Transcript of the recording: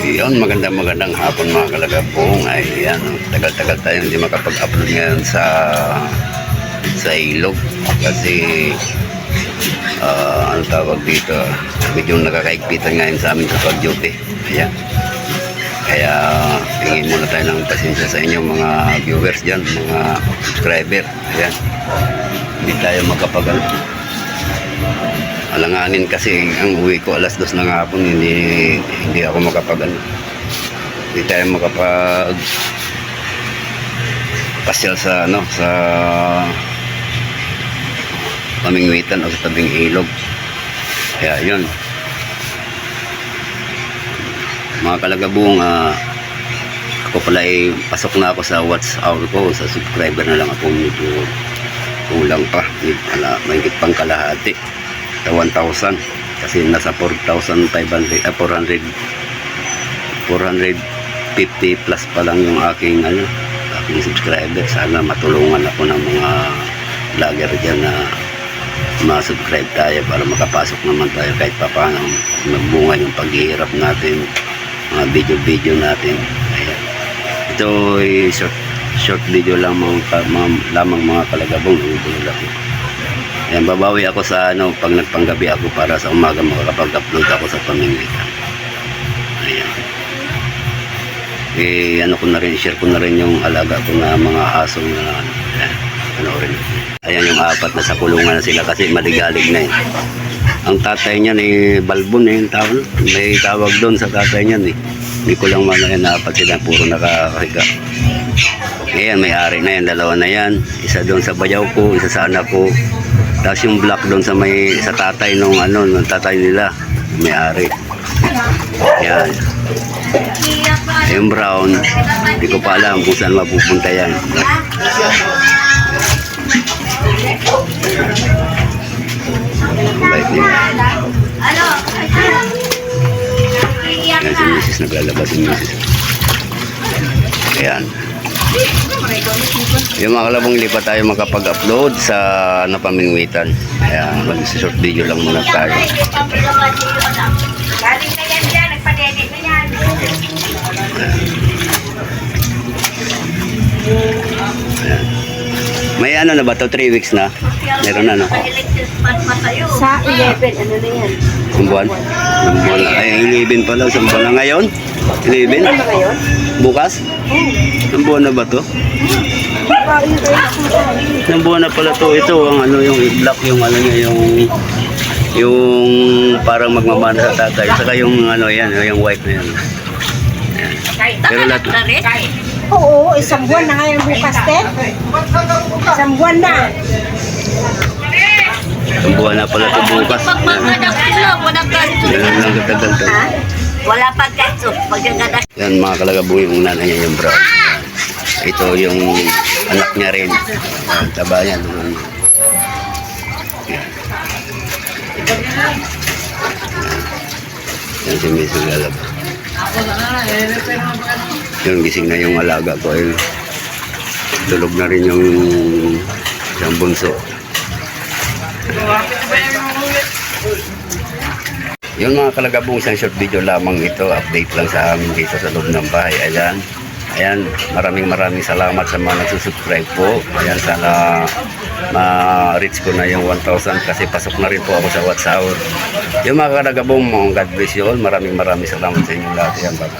Yun, magandang hapon mga kalagabong. Ayan, tagal-tagal tayo hindi makapag-upload ngayon sa ilog. Kasi, ano tawag dito, medyo nakakaigpitan ngayon sa amin sa pag-duty. Ayan. Kaya, hingin muna tayo ng pasensya sa inyong mga viewers dyan, mga subscriber. Ayan. Hindi tayo alanganin kasi ang uwi ko alas 2 ng hapon, hindi ako hindi tayo pasyal sa pamingwitan o sa tabing ilog. Kaya yun mga kalagabong, ako pala ay pasok na ako sa watch hour ko, sa subscriber na lang ako, medyo kulang pa, may higit pang kalahati sa 1,000 kasi nasa 4,500 450 plus pa lang yung aking subscriber. Sana matulungan ako ng mga vlogger dyan na ma-subscribe tayo para makapasok naman tayo kahit pa paano magbunga yung paghihirap natin, mga video natin. Ayan. Ito ay short video lang lamang mga kalagabong ng bulak. Ayan, babawi ako sa pag nagpanggabi ako para sa umaga makakapag-upload ako sa pamingwitan. Ayan. Share ko na rin yung alaga ko na mga aso na rin. Ayan yung apat na sa kulungan na sila kasi maligalig na Ang tatay niyan balbon yung tawag. May tawag doon sa tatay niyan Hindi ko lang apat sila, puro nakakahiga. Ayan, may ari na yan, dalawa na yan. Isa doon sa bayaw ko, isa sa anak ko. Tapos yung black doon sa tatay nung tatay nila, may ari. Yan. Yung brown, hindi ko pa alam kung saan mapupunta yan. Bait niya. Yan si Mrs. Naglalabas si Mrs. Ayan. Yung mga kalabong, hindi pa tayo makapag-upload sa napamingwitan. Kaya mag-short video lang muna tayo. Galing na yan dyan, nagpa-edit na yan. Ayan. May na ba ito? 3 weeks na? Meron na Sa 11, ano na yan? Isang buwan? Ay, 11 pala. Isang buwan na ngayon? 11? Ano ngayon? Bukas? Isang buwan na ba ito? Isang buwan na pala ito. Ito ang yung i-block yung niya, yung parang magmamana sa tatay. Saka yung yan, yung white na yan. Ayan. Pero lahat Oo, isang buwan na ngayon bukas, Ted. Isang buwan na. isang buwan na pala ito bukas. Yan lang katagal to. Wala pang ketchup. Yan mga kalagabong, yung nanay niya yung brown. Ito yung anak niya rin. Taba niya. Yan si Miss Galab. Yung gising na yung alaga ko. Tulog na rin yung bunso. Yung mga kalagabong, isang short video lamang ito. Update lang sa amin dito sa loob ng bahay. Ayan, maraming salamat sa mga nagsusubscribe po. Ayan, sana ma-reach ko na yung 1,000 kasi pasok na rin po ako sa watch hour. Yung mga kalagabong, God bless you all. Maraming salamat sa inyong lahat. Ayan, bye.